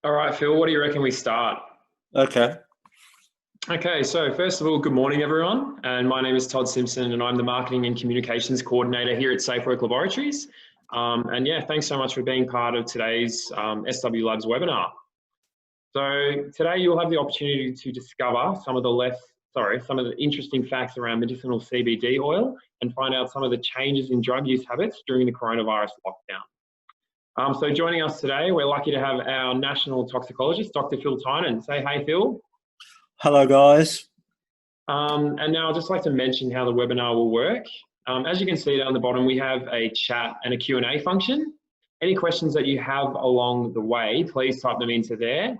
All right, Phil, what do you reckon we start? Okay. Okay, so first of all, good morning, everyone. And my name is Todd Simpson, and I'm the Marketing and Communications Coordinator here at SafeWork Laboratories. And yeah, thanks so much for being part of today's SW Labs webinar. So today you'll have the opportunity to discover some of the interesting facts around medicinal CBD oil and find out some of the changes in drug use habits during the coronavirus lockdown. So joining us today, we're lucky to have our national toxicologist, Dr. Phil Tynan. Say hey, Phil. Hello, guys. And now I'd just like to mention how the webinar will work. As you can see down the bottom, we have a chat and a Q&A function. Any questions that you have along the way, please type them into there,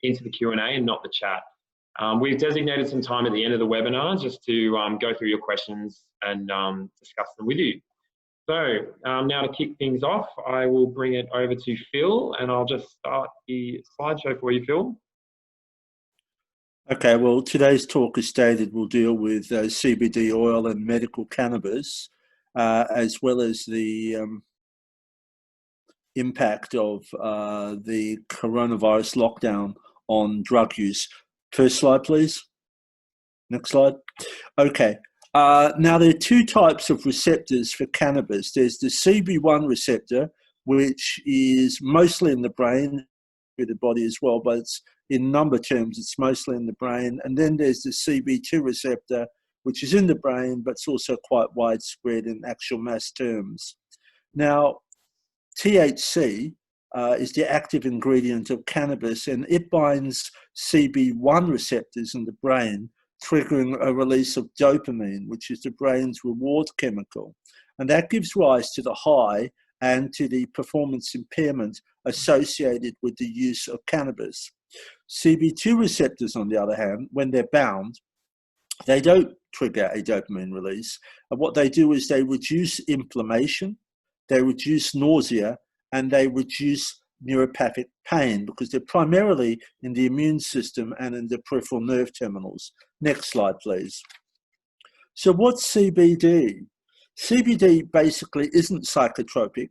into the Q&A and not the chat. We've designated some time at the end of the webinar just to go through your questions and discuss them with you. So now to kick things off, I will bring it over to Phil, and I'll just start the slideshow for you, Phil. Okay, well, today's talk, as stated, will deal with CBD oil and medical cannabis, as well as the impact of the coronavirus lockdown on drug use. First slide, please. Next slide. Okay. Now, there are two types of receptors for cannabis. There's the CB1 receptor, which is mostly in the brain, with the body as well, but it's, in number terms, it's mostly in the brain. And then there's the CB2 receptor, which is in the brain, but it's also quite widespread in actual mass terms. Now, THC is the active ingredient of cannabis, and it binds CB1 receptors in the brain, triggering a release of dopamine, which is the brain's reward chemical. And that gives rise to the high and to the performance impairment associated with the use of cannabis. CB2 receptors, on the other hand, when they're bound, they don't trigger a dopamine release. And what they do is they reduce inflammation, they reduce nausea, and they reduce neuropathic pain because they're primarily in the immune system and in the peripheral nerve terminals. Next slide, please. So what's CBD? CBD basically isn't psychotropic.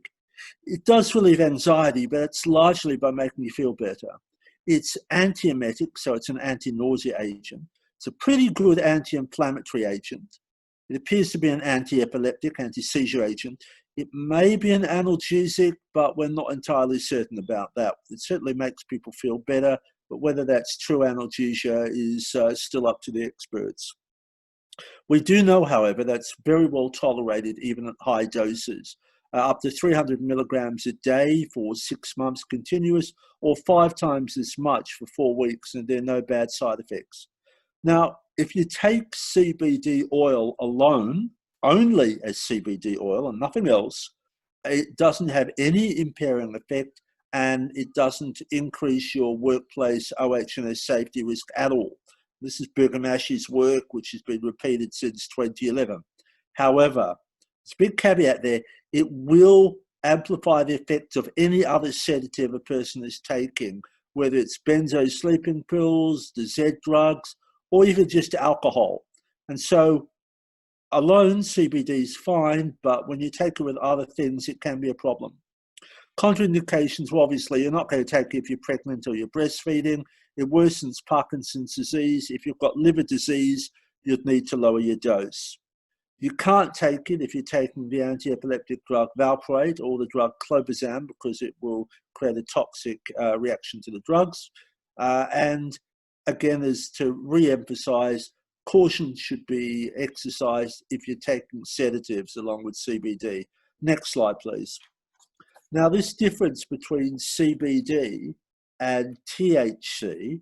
It does relieve anxiety, but it's largely by making you feel better. It's antiemetic, so it's an anti-nausea agent. It's a pretty good anti-inflammatory agent. It appears to be an anti-epileptic, anti-seizure agent. It may be an analgesic, but we're not entirely certain about that. It certainly makes people feel better, but whether that's true analgesia is still up to the experts. We do know, however, that's very well tolerated even at high doses, up to 300 milligrams a day for 6 months continuous, or 5 times as much for 4 weeks, and there are no bad side effects. Now, if you take CBD oil alone, only as CBD oil and nothing else, it doesn't have any impairing effect, and it doesn't increase your workplace OH&S safety risk at all. This is Bergamaschi's work, which has been repeated since 2011. However, there's a big caveat there. It will amplify the effects of any other sedative a person is taking, whether it's benzo sleeping pills, the Z drugs, or even just alcohol. And so alone, CBD is fine, but when you take it with other things, it can be a problem. Contraindications, well, obviously, you're not going to take it if you're pregnant or you're breastfeeding. It worsens Parkinson's disease. If you've got liver disease, you'd need to lower your dose. You can't take it if you're taking the anti-epileptic drug valproate or the drug clobazam because it will create a toxic reaction to the drugs. And again, is to re-emphasize, caution should be exercised if you're taking sedatives along with CBD. Next slide, please. Now, this difference between CBD and THC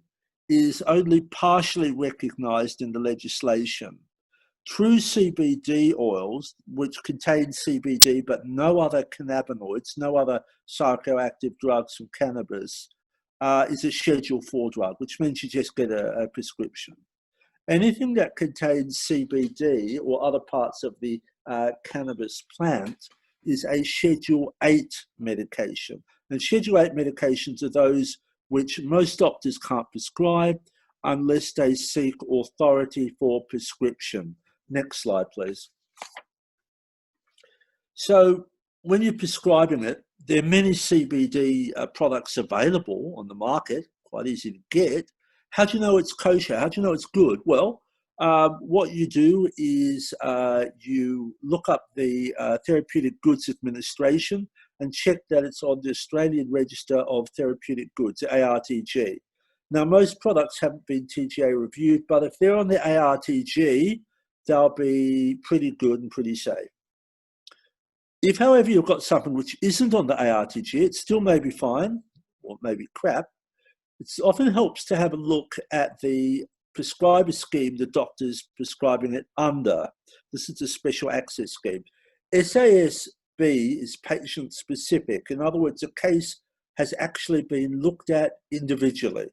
is only partially recognized in the legislation. True CBD oils, which contain CBD but no other cannabinoids, no other psychoactive drugs from cannabis, is a Schedule 4 drug, which means you just get a prescription. Anything that contains CBD or other parts of the cannabis plant is a Schedule 8 medication. And Schedule 8 medications are those which most doctors can't prescribe unless they seek authority for prescription. Next slide, please. So when you're prescribing it, there are many CBD products available on the market, quite easy to get. How do you know it's kosher? How do you know it's good? Well, what you do is you look up the Therapeutic Goods Administration and check that it's on the Australian Register of Therapeutic Goods, ARTG. Now, most products haven't been TGA reviewed, but if they're on the ARTG, they'll be pretty good and pretty safe. If, however, you've got something which isn't on the ARTG, it still may be fine, or maybe crap. It often helps to have a look at the prescriber scheme the doctor's prescribing it under. This is a special access scheme. SASB is patient specific. In other words, a case has actually been looked at individually.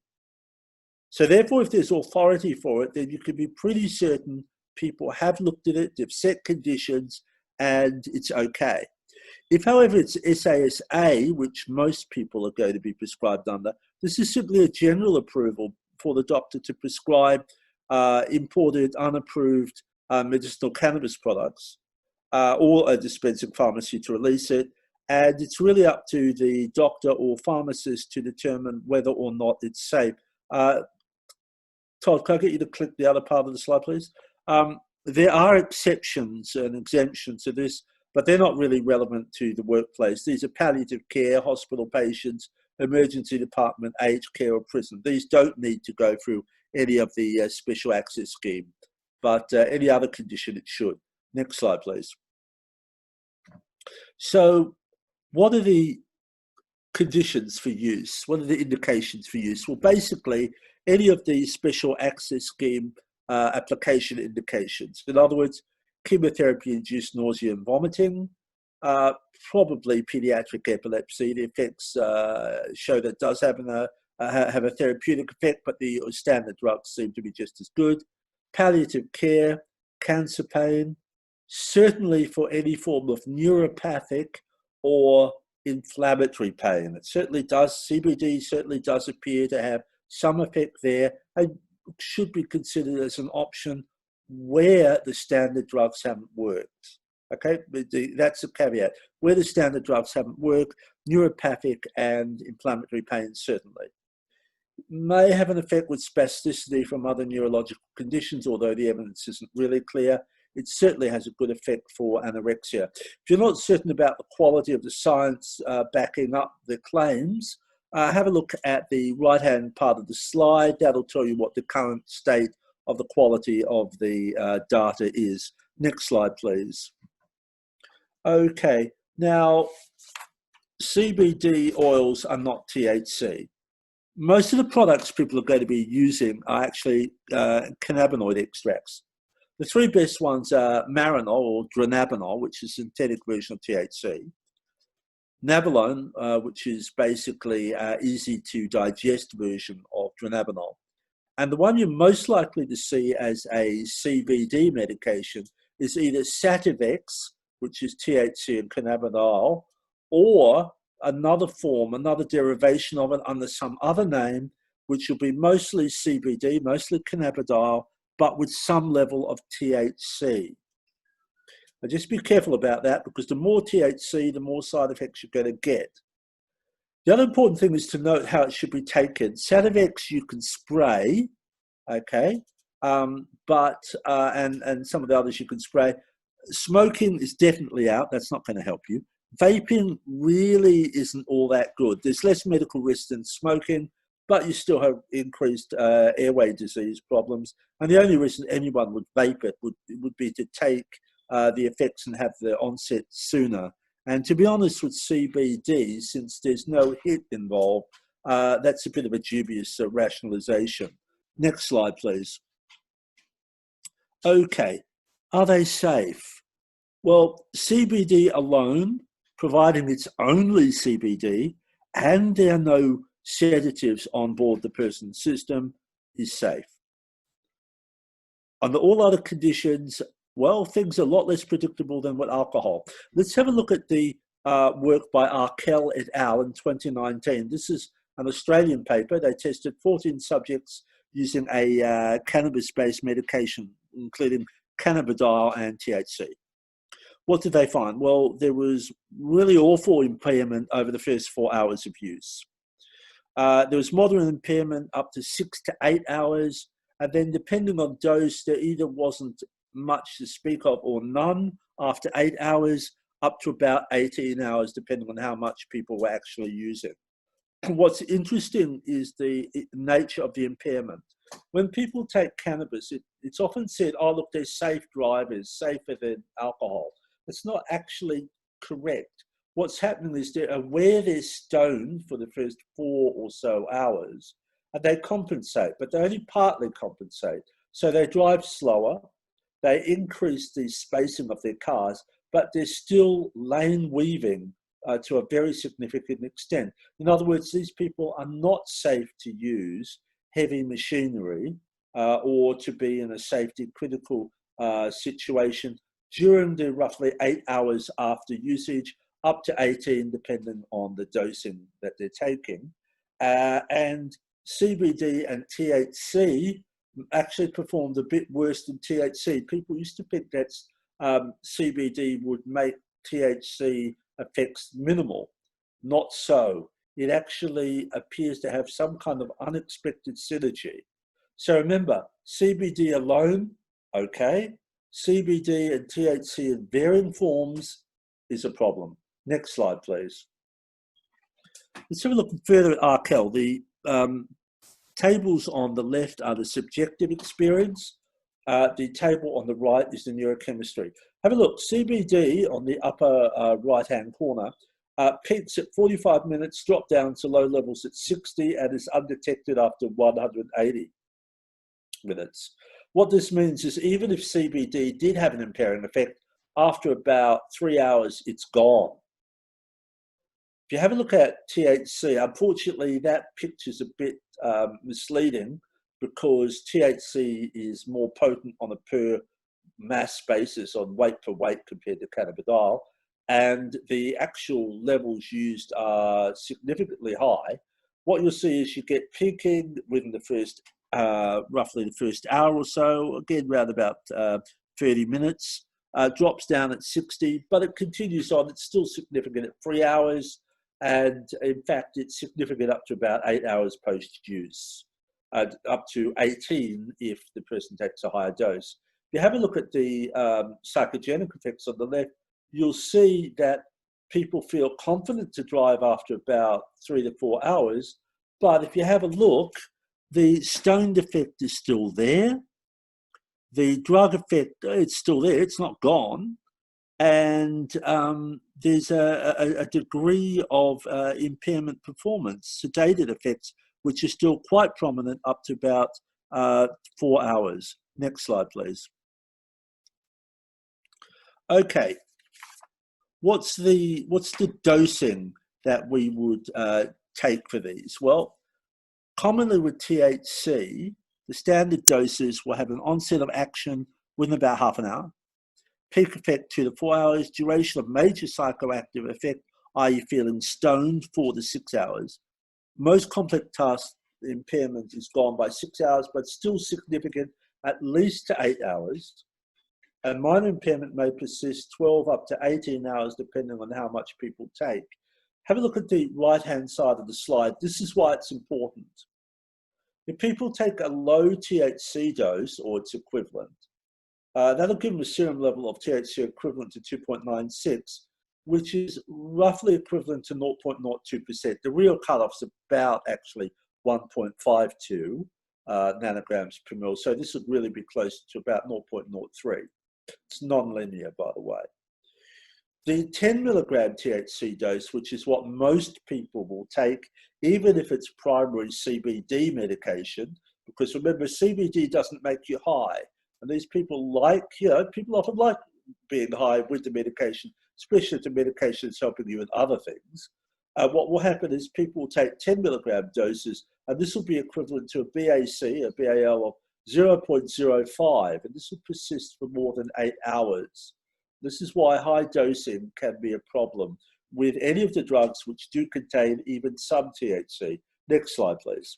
So therefore, if there's authority for it, then you can be pretty certain people have looked at it, they've set conditions, and it's okay. If, however, it's SASA, which most people are going to be prescribed under, this is simply a general approval for the doctor to prescribe imported, unapproved medicinal cannabis products, or a dispensing pharmacy to release it. And it's really up to the doctor or pharmacist to determine whether or not it's safe. Todd, can I get you to click the other part of the slide, please? There are exceptions and exemptions to this, but they're not really relevant to the workplace. These are palliative care, hospital patients, emergency department, aged care, or prison. These don't need to go through any of the special access scheme, but any other condition it should. Next slide, please. So what are the conditions for use? What are the indications for use? Well, basically, any of these special access scheme application indications. In other words, chemotherapy-induced nausea and vomiting, probably pediatric epilepsy. The effects show that it does have a therapeutic effect, but the standard drugs seem to be just as good. Palliative care, cancer pain, certainly for any form of neuropathic or inflammatory pain. It certainly does, CBD certainly does appear to have some effect there, and should be considered as an option where the standard drugs haven't worked. Okay, that's a caveat. Where the standard drugs haven't worked, neuropathic and inflammatory pain certainly. May have an effect with spasticity from other neurological conditions, although the evidence isn't really clear. It certainly has a good effect for anorexia. If you're not certain about the quality of the science backing up the claims, have a look at the right-hand part of the slide. That'll tell you what the current state of the quality of the data is. Next slide, please. Okay, now CBD oils are not THC. Most of the products people are going to be using are actually cannabinoid extracts. The three best ones are Marinol or dronabinol, which is a synthetic version of THC. Nabilone, which is basically an easy to digest version of dronabinol. And the one you're most likely to see as a CBD medication is either Sativex, which is THC and cannabidiol, or another form, another derivation of it under some other name, which will be mostly CBD, mostly cannabidiol, but with some level of THC. Now just be careful about that, because the more THC, the more side effects you're going to get. The other important thing is to note how it should be taken. Sativex you can spray, okay, but and some of the others you can spray. Smoking is definitely out. That's not going to help you. Vaping really isn't all that good. There's less medical risk than smoking, but you still have increased airway disease problems. And the only reason anyone would vape it would be to take the effects and have the onset sooner. And to be honest with CBD, since there's no hit involved, that's a bit of a dubious rationalization. Next slide, please. Okay, are they safe? Well, CBD alone, providing it's only CBD and there are no sedatives on board the person's system, is safe. Under all other conditions, well, things are a lot less predictable than with alcohol. Let's have a look at the work by Arkell et al. In 2019. This is an Australian paper. They tested 14 subjects using a cannabis-based medication, including cannabidiol and THC. What did they find? Well, there was really awful impairment over the first 4 hours of use. There was moderate impairment up to 6 to 8 hours, and then depending on dose, there either wasn't much to speak of or none after 8 hours, up to about 18 hours, depending on how much people were actually using. What's interesting is the nature of the impairment. When people take cannabis, it's often said, oh, look, they're safe drivers, safer than alcohol. It's not actually correct. What's happening is they're aware they're stoned for the first 4 or so hours, and they compensate, but they only partly compensate. So they drive slower, they increase the spacing of their cars, but they're still lane weaving to a very significant extent. In other words, these people are not safe to use heavy machinery or to be in a safety critical situation during the roughly 8 hours after usage, up to 18, depending on the dosing that they're taking. And CBD and THC actually performed a bit worse than THC. People used to think that CBD would make THC effects minimal. Not so. It actually appears to have some kind of unexpected synergy. So remember, CBD alone, okay. CBD and THC in varying forms is a problem. Next slide, please. Let's have a look further at Arkell. The tables on the left are the subjective experience. The table on the right is the neurochemistry. Have a look. CBD on the upper right-hand corner peaks at 45 minutes, drop down to low levels at 60, and is undetected after 180 minutes. What this means is even if CBD did have an impairing effect, after about 3 hours, it's gone. If you have a look at THC, unfortunately, that picture's a bit misleading because THC is more potent on a per mass basis, on weight per weight compared to cannabidiol, and the actual levels used are significantly high. What you'll see is you get peaking within the first, roughly the first hour or so, again, around about 30 minutes, drops down at 60, but it continues on. It's still significant at 3 hours, and in fact, it's significant up to about 8 hours post-use, up to 18 if the person takes a higher dose. If you have a look at the psychogenic effects on the left, you'll see that people feel confident to drive after about 3 to 4 hours. But if you have a look, the stoned effect is still there. The drug effect, it's still there. It's not gone. And there's a degree of impairment performance, sedated effects, which is still quite prominent up to about 4 hours. Next slide, please. Okay, what's the dosing that we would take for these? Well, commonly with THC, the standard doses will have an onset of action within about half an hour, peak effect 2 to 4 hours, duration of major psychoactive effect, i.e. feeling stoned, 4 to 6 hours. Most complex task impairment is gone by 6 hours, but still significant at least to 8 hours. And minor impairment may persist 12 up to 18 hours, depending on how much people take. Have a look at the right-hand side of the slide. This is why it's important. If people take a low THC dose, or its equivalent, that'll give them a serum level of THC equivalent to 2.96, which is roughly equivalent to 0.02%. The real cutoff's about actually 1.52 nanograms per mil. So this would really be close to about 0.03. It's non-linear, by the way. The 10 milligram THC dose, which is what most people will take, even if it's primary CBD medication, because remember, CBD doesn't make you high. And these people like, people often like being high with the medication, especially if the medication is helping you with other things. What will happen is people will take 10 milligram doses, and this will be equivalent to a BAC, a BAL of 0.05, and this will persist for more than 8 hours. This is why high dosing can be a problem with any of the drugs which do contain even some THC. Next slide, please.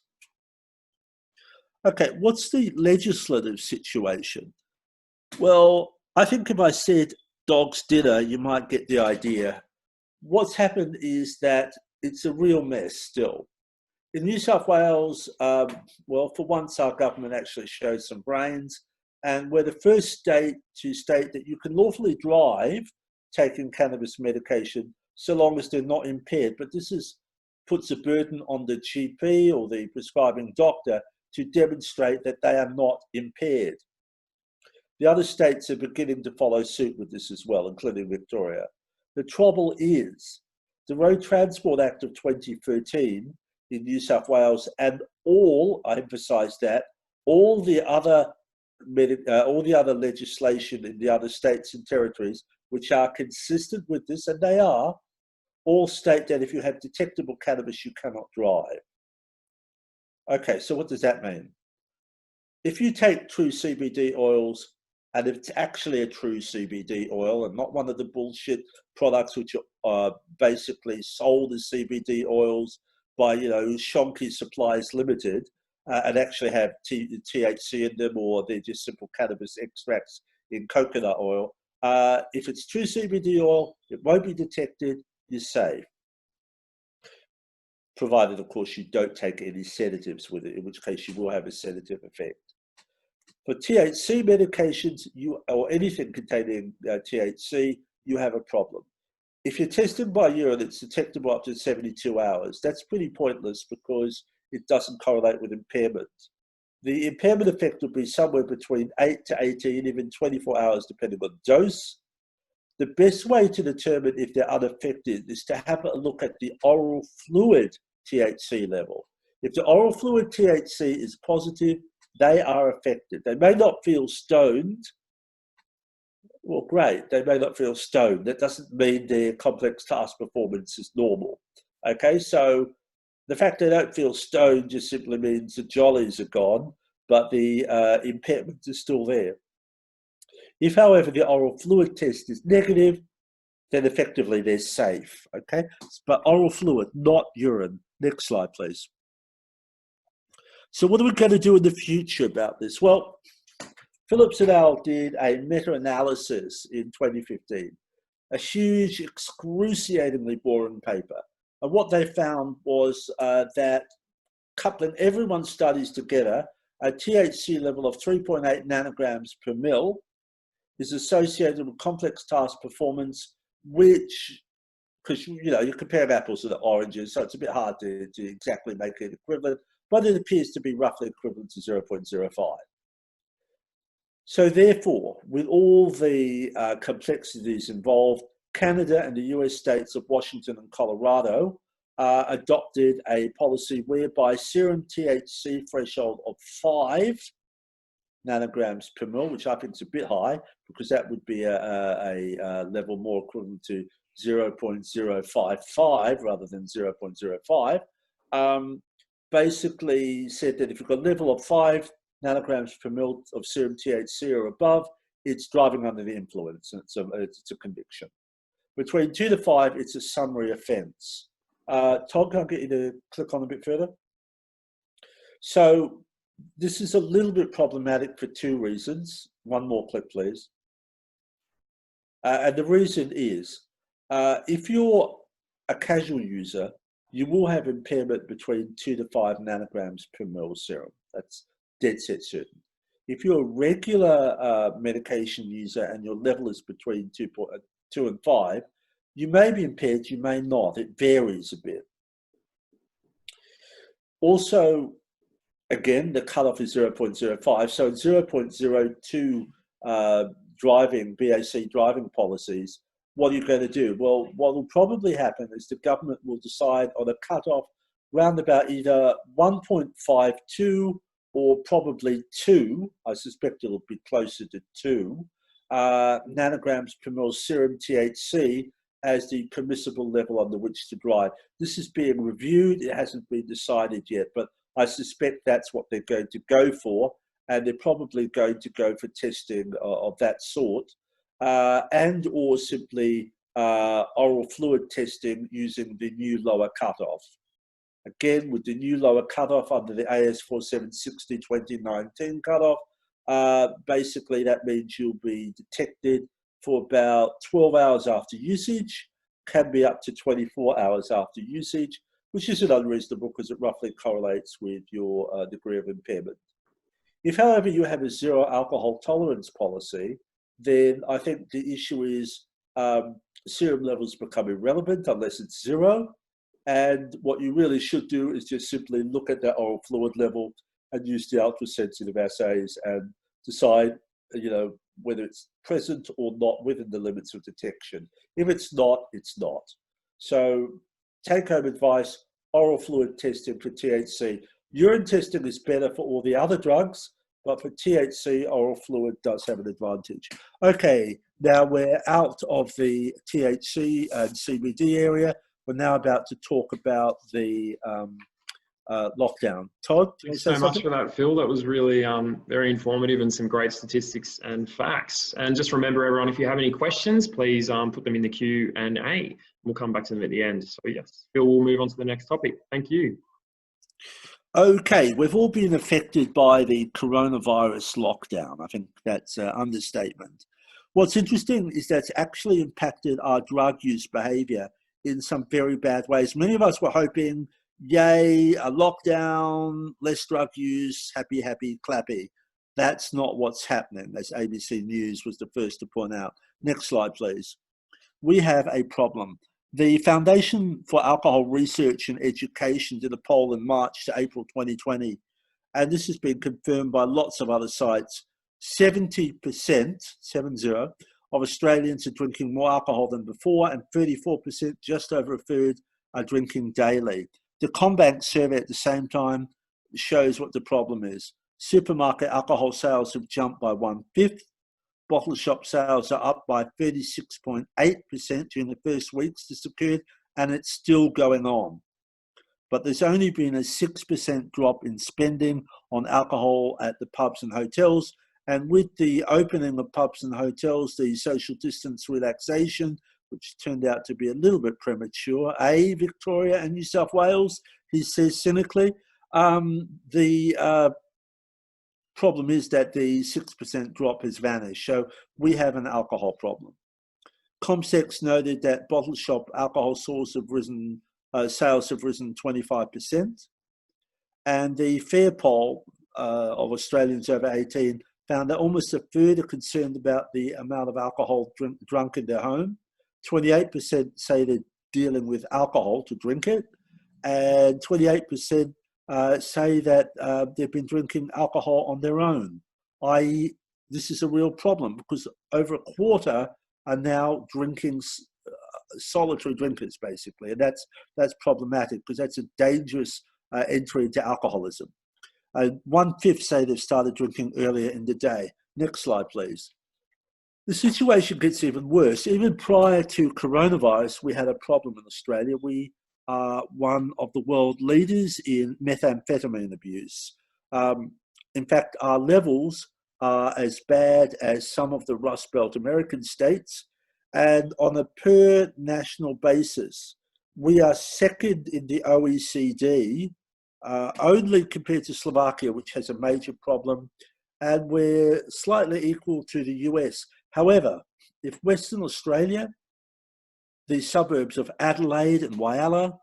Okay, what's the legislative situation? Well, I think if I said dog's dinner, you might get the idea. What's happened is that it's a real mess still. In New South Wales, well, for once, our government actually showed some brains, and we're the first state to state that you can lawfully drive taking cannabis medication so long as they're not impaired. But this puts a burden on the GP or the prescribing doctor to demonstrate that they are not impaired. The other states are beginning to follow suit with this as well, including Victoria. The trouble is, the Road Transport Act of 2013 in New South Wales and I emphasise that, all the other legislation in the other states and territories which are consistent with this, and they are, all state that if you have detectable cannabis, you cannot drive. Okay, so what does that mean? If you take true CBD oils, and if it's actually a true CBD oil and not one of the bullshit products which are basically sold as CBD oils by, Shonky Supplies Limited, and actually have THC in them, or they're just simple cannabis extracts in coconut oil. If it's true CBD oil, it won't be detected, you're safe. Provided, of course, you don't take any sedatives with it, in which case you will have a sedative effect. For THC medications, or anything containing THC, you have a problem. If you're tested by urine, it's detectable up to 72 hours. That's pretty pointless because it doesn't correlate with impairment. The impairment effect would be somewhere between 8 to 18, even 24 hours, depending on dose. The best way to determine if they're unaffected is to have a look at the oral fluid THC level. If the oral fluid THC is positive, they are affected. They may not feel stoned. Well, great, they may not feel stoned. That doesn't mean their complex task performance is normal. Okay, so the fact they don't feel stoned just simply means the jollies are gone, but the impairment is still there. If, however, the oral fluid test is negative, then effectively they're safe, okay? But oral fluid, not urine. Next slide, please. So what are we going to do in the future about this? Well, Phillips et al. Did a meta-analysis in 2015, a huge, excruciatingly boring paper. And what they found was that coupling everyone's studies together, a THC level of 3.8 nanograms per mil is associated with complex task performance, which, because you compare apples to the oranges, so it's a bit hard to exactly make it equivalent, but it appears to be roughly equivalent to 0.05. So therefore, with all the complexities involved, Canada and the US states of Washington and Colorado adopted a policy whereby serum THC threshold of 5 nanograms per mil, which I think is a bit high, because that would be a level more equivalent to 0.055 rather than 0.05, basically said that if you've got a level of 5 nanograms per mil of serum THC or above, it's driving under the influence, and it's a conviction. Between 2 to 5, it's a summary offence. Todd, can I get you to click on a bit further? So this is a little bit problematic for 2 reasons. One more click, please. And the reason is, if you're a casual user, you will have impairment between 2 to 5 nanograms per mil serum. That's dead set certain. If you're a regular medication user and your level is between 2 and 5, you may be impaired, you may not. It varies a bit. Also, again, the cutoff is 0.05. So 0.02 driving, BAC driving policies, what are you going to do? Well, what will probably happen is the government will decide on a cutoff round about either 1.52 or probably 2. I suspect it'll be closer to 2 nanograms per mil serum THC as the permissible level under which to drive. This is being reviewed. It hasn't been decided yet, but I suspect that's what they're going to go for, and they're probably going to go for testing of that sort, and or simply oral fluid testing using the new lower cutoff. Again, with the new lower cutoff under the AS 4760 2019 cutoff, basically that means you'll be detected for about 12 hours after usage, can be up to 24 hours after usage, which isn't unreasonable because it roughly correlates with your degree of impairment. If, however, you have a zero alcohol tolerance policy, then I think the issue is serum levels become irrelevant unless it's zero. And what you really should do is just simply look at the oral fluid level and use the ultrasensitive assays and decide, whether it's present or not within the limits of detection. If it's not, it's not. So take-home advice, oral fluid testing for THC. Urine testing is better for all the other drugs, but for THC, oral fluid does have an advantage. Okay, now we're out of the THC and CBD area. We're now about to talk about the lockdown. Todd? Thanks so much for that, Phil. That was really very informative and some great statistics and facts. And just remember, everyone, if you have any questions, please put them in the Q&A. We'll come back to them at the end. So yes, Phil, we'll move on to the next topic. Thank you. Okay, we've all been affected by the coronavirus lockdown. I think that's an understatement. What's interesting is that's actually impacted our drug use behavior in some very bad ways. Many of us were hoping, yay, a lockdown, less drug use, happy, happy, clappy. That's not what's happening, as ABC News was the first to point out. Next slide, please. We have a problem. The Foundation for Alcohol Research and Education did a poll in March to April 2020, and this has been confirmed by lots of other sites. 70%, 70, of Australians are drinking more alcohol than before, and 34%, just over a third, are drinking daily. The CommBank survey at the same time shows what the problem is. Supermarket alcohol sales have jumped by 1/5. Bottle shop sales are up by 36.8% during the first weeks this occurred, and it's still going on. But there's only been a 6% drop in spending on alcohol at the pubs and hotels. And with the opening of pubs and hotels, the social distance relaxation, which turned out to be a little bit premature, Victoria and New South Wales, he says cynically, the problem is that the 6% drop has vanished. So we have an alcohol problem. Comsex noted that bottle shop alcohol sales have risen 25%. And the FAIR poll of Australians over 18 found that almost a third are concerned about the amount of alcohol drunk in their home. 28% say they're dealing with alcohol to drink it. And 28% say that they've been drinking alcohol on their own, i.e. this is a real problem because over a quarter are now drinking solitary drinkers, basically, and that's problematic because that's a dangerous entry into alcoholism. 1/5 say they've started drinking earlier in the day. Next slide, please. The situation gets even worse. Even prior to coronavirus, we had a problem in Australia. We are one of the world leaders in methamphetamine abuse. In fact, our levels are as bad as some of the Rust Belt American states. And on a per national basis, we are second in the OECD, only compared to Slovakia, which has a major problem, and we're slightly equal to the US. However, if Western Australia, the suburbs of Adelaide and Whyalla,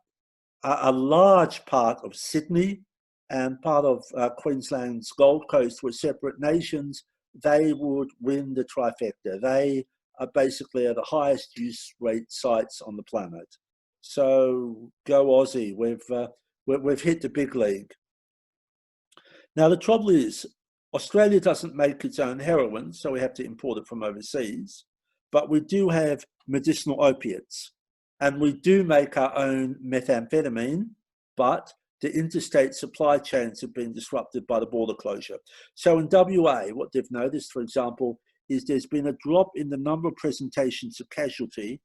a large part of Sydney and part of Queensland's Gold Coast were separate nations, they would win the trifecta. They are basically the highest use rate sites on the planet. So go Aussie, we've hit the big league. Now the trouble is, Australia doesn't make its own heroin, so we have to import it from overseas, but we do have medicinal opiates. And we do make our own methamphetamine, but the interstate supply chains have been disrupted by the border closure. So in WA, what they've noticed, for example, is there's been a drop in the number of presentations of casualty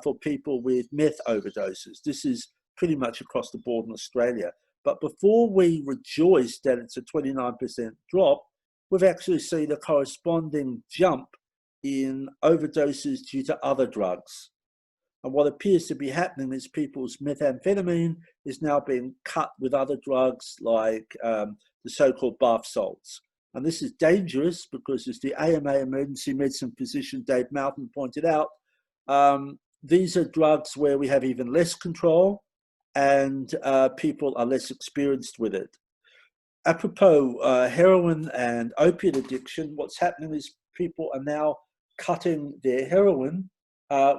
for people with meth overdoses. This is pretty much across the board in Australia. But before we rejoice that it's a 29% drop, we've actually seen a corresponding jump in overdoses due to other drugs. And what appears to be happening is people's methamphetamine is now being cut with other drugs like the so-called bath salts. and this is dangerous because, as the AMA emergency medicine physician Dave Mountain pointed out, these are drugs where we have even less control and people are less experienced with it. Apropos heroin and opiate addiction, what's happening is people are now cutting their heroin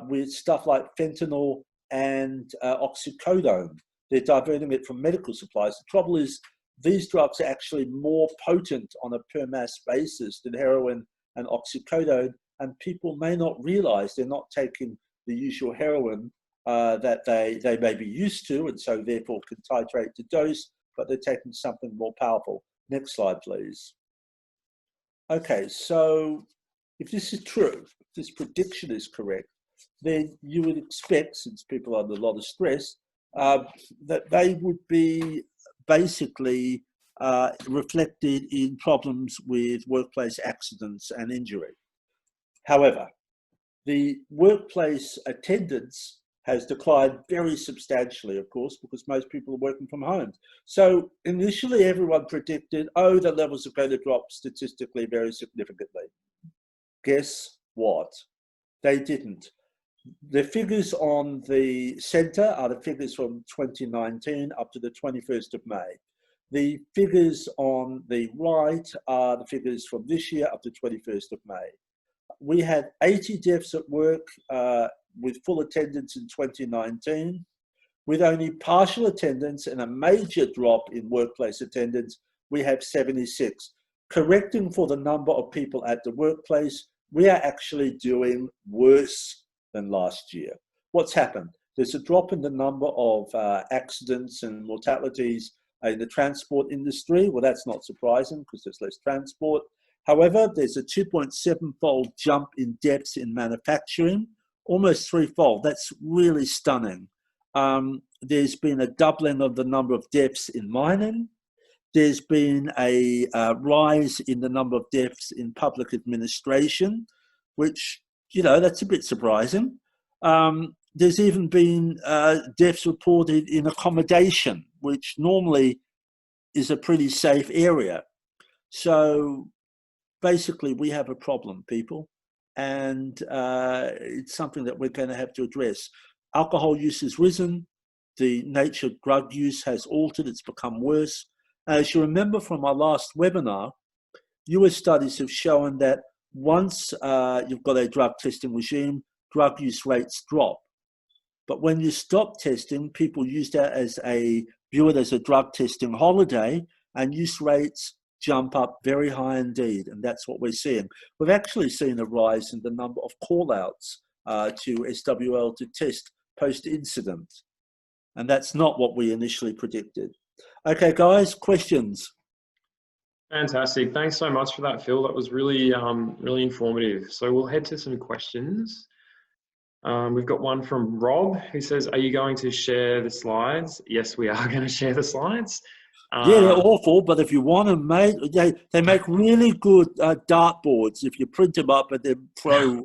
with stuff like fentanyl and oxycodone. They're diverting it from medical supplies. The trouble is these drugs are actually more potent on a per mass basis than heroin and oxycodone, and people may not realize they're not taking the usual heroin that they may be used to, and so therefore can titrate the dose, but they're taking something more powerful. Next slide, please. Okay, so if this is true, if this prediction is correct, then you would expect, since people are under a lot of stress, that they would be basically reflected in problems with workplace accidents and injury. However, the workplace attendance has declined very substantially, of course, because most people are working from home. So initially everyone predicted, oh, the levels are going to drop statistically very significantly. Guess what? They didn't. The figures on the center are the figures from 2019 up to the 21st of May. The figures on the right are the figures from this year up to 21st of May. We had 80 deaths at work with full attendance in 2019. With only partial attendance and a major drop in workplace attendance, we have 76. Correcting for the number of people at the workplace, we are actually doing worse than last year. What's happened? There's a drop in the number of accidents and mortalities in the transport industry. Well, that's not surprising because there's less transport. However, there's a 2.7-fold jump in deaths in manufacturing, almost threefold. That's really stunning. There's been a doubling of the number of deaths in mining. There's been a rise in the number of deaths in public administration, which, you know, that's a bit surprising. There's even been deaths reported in accommodation, which normally is a pretty safe area. So basically, we have a problem, people, and it's something that we're going to have to address. Alcohol use has risen. The nature of drug use has altered. It's become worse. As you remember from our last webinar, US studies have shown that once you've got a drug testing regime, drug use rates drop. But when you stop testing, people use that as view it as a drug testing holiday, and use rates jump up very high indeed, and that's what we're seeing. We've actually seen a rise in the number of call-outs to SWL to test post-incident, and that's not what we initially predicted. Okay, guys, questions? Fantastic. Thanks so much for that, Phil. That was really, really informative. So we'll head to some questions. We've got one from Rob who says, are you going to share the slides? Yes, we are going to share the slides. Yeah, they're awful, but if you want them made, they make really good dartboards if you print them up and then throw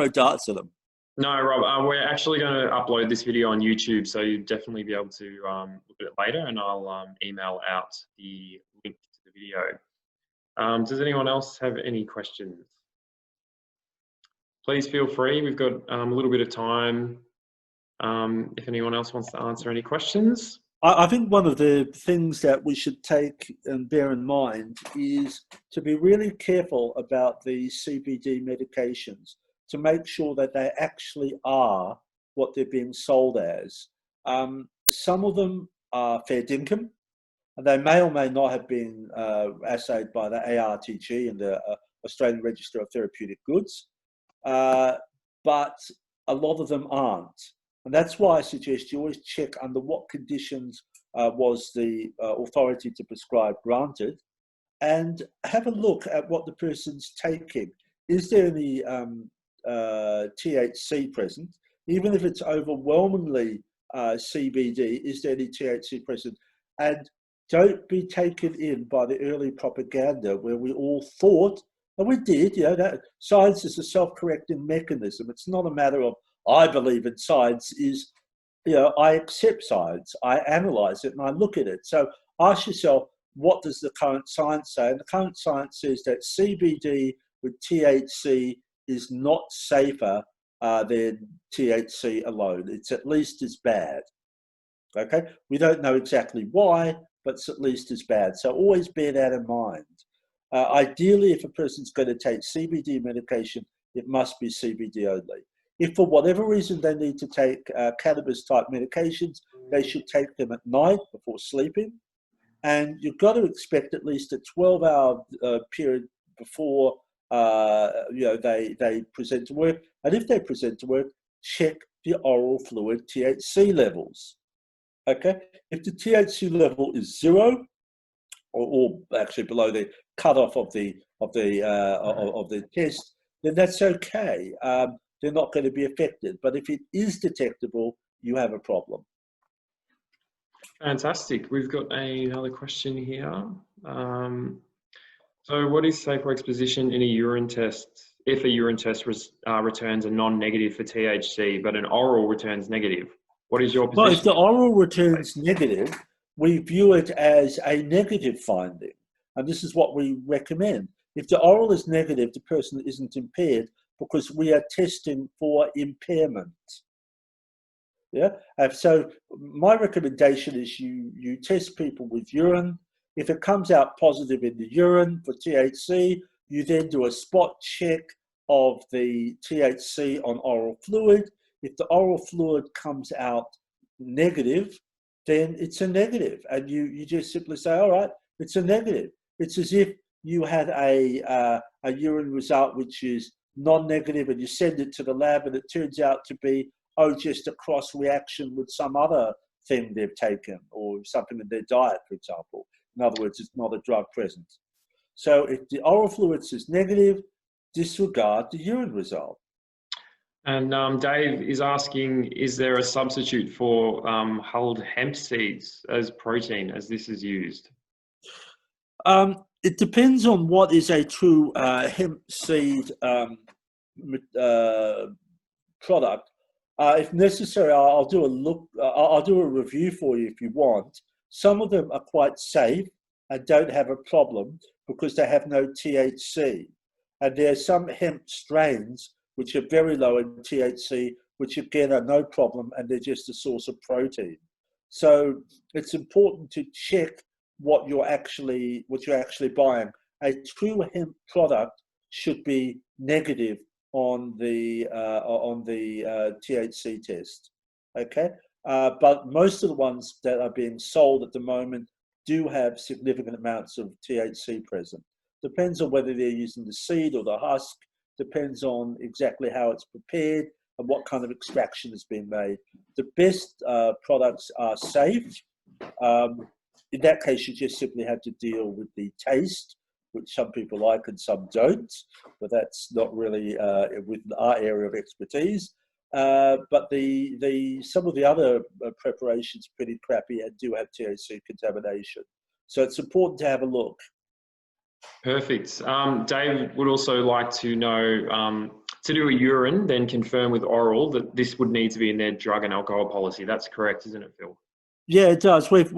darts at them. No, Rob, we're actually going to upload this video on YouTube, so you'll definitely be able to look at it later, and I'll email out the link to the video. Does anyone else have any questions? Please feel free. We've got a little bit of time if anyone else wants to answer any questions. I think one of the things that we should take and bear in mind is to be really careful about the CBD medications, to make sure that they actually are what they're being sold as. Some of them are fair dinkum, and they may or may not have been assayed by the ARTG and the Australian Register of Therapeutic Goods, but a lot of them aren't. And that's why I suggest you always check under what conditions was the authority to prescribe granted, and have a look at what the person's taking. Is there any THC present? Even if it's overwhelmingly CBD, is there any THC present? And don't be taken in by the early propaganda where we all thought, and we did, you know, that science is a self-correcting mechanism. It's not a matter of, I believe in science, is, you know, I accept science, I analyze it, and I look at it. So ask yourself, what does the current science say? And the current science says that CBD with THC is not safer than THC alone. It's at least as bad. Okay, we don't know exactly why, but it's at least as bad. So always bear that in mind. Ideally, if a person's going to take CBD medication, it must be CBD only. If for whatever reason they need to take cannabis type medications, they should take them at night before sleeping. And you've got to expect at least a 12-hour period before they present to work. And if they present to work, check the oral fluid THC levels. Okay, if the THC level is 0, or actually below the cutoff of the test, then that's okay. They're not going to be affected. But if it is detectable, you have a problem. Fantastic. We've got another question here. So what is SafeWorks' position in a urine test if a urine test returns a non-negative for THC, but an oral returns negative? What is your position? Well, if the oral returns negative, we view it as a negative finding. And this is what we recommend. If the oral is negative, the person isn't impaired because we are testing for impairment. Yeah. So my recommendation is you test people with urine. If it comes out positive in the urine for THC, you then do a spot check of the THC on oral fluid. If the oral fluid comes out negative, then it's a negative. And you just simply say, all right, it's a negative. It's as if you had a urine result which is non-negative and you send it to the lab and it turns out to be, just a cross reaction with some other thing they've taken or something in their diet, for example. In other words, it's not a drug present. So if the oral fluid is negative, disregard the urine result. And Dave is asking, is there a substitute for hulled hemp seeds as protein as this is used? It depends on what is a true hemp seed product. If necessary, I'll do a look. I'll do a review for you if you want. Some of them are quite safe and don't have a problem because they have no THC. And there are some hemp strains which are very low in THC, which again are no problem, and they're just a source of protein. So it's important to check what you're actually buying. A true hemp product should be negative on the THC test. Okay, but most of the ones that are being sold at the moment do have significant amounts of THC present. Depends on whether they're using the seed or the husk. Depends on exactly how it's prepared and what kind of extraction has been made. The best products are safe. In that case, you just simply have to deal with the taste, which some people like and some don't, but that's not really within our area of expertise. But some of the other preparations are pretty crappy and do have THC contamination. So it's important to have a look. Perfect. Dave would also like to know, to do a urine, then confirm with oral that this would need to be in their drug and alcohol policy. That's correct, isn't it, Phil? Yeah, it does. We've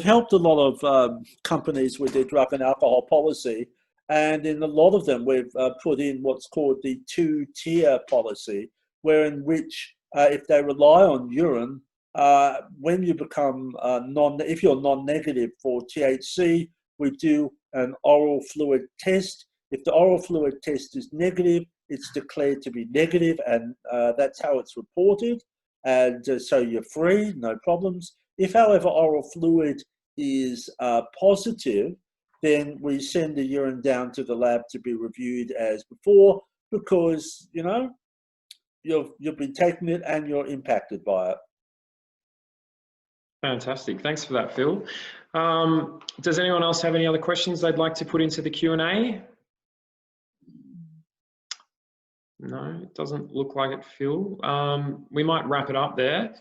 helped a lot of companies with their drug and alcohol policy, and in a lot of them we've put in what's called the 2-tier policy, wherein which if they rely on urine, when you become if you're non-negative for THC, we do an oral fluid test. If the oral fluid test is negative, it's declared to be negative, and that's how it's reported. And so you're free, no problems. If, however, oral fluid is positive, then we send the urine down to the lab to be reviewed as before, because, you know, you've been taking it and you're impacted by it. Fantastic. Thanks for that, Phil. Does anyone else have any other questions they'd like to put into the Q&A? No, it doesn't look like it, Phil. We might wrap it up there.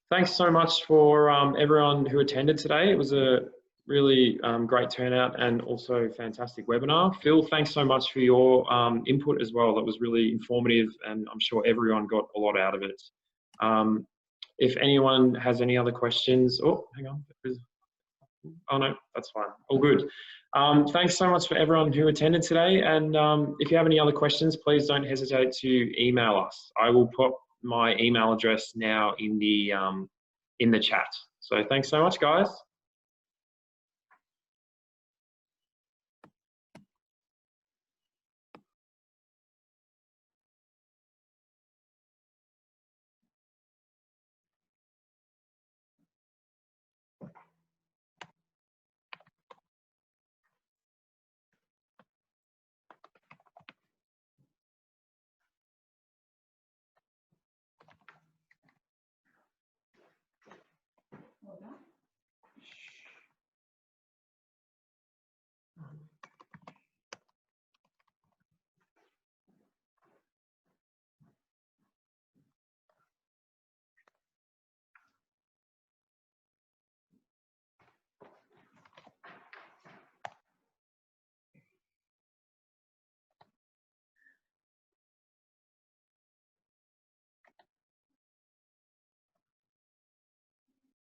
Thanks so much for everyone who attended today. It was a really great turnout and also fantastic webinar. Phil, thanks so much for your input as well. That was really informative and I'm sure everyone got a lot out of it. If anyone has any other questions, oh, hang on. Oh no, that's fine. All good. Thanks so much for everyone who attended today. And if you have any other questions, please don't hesitate to email us. I will put my email address now in the chat. So thanks so much, guys.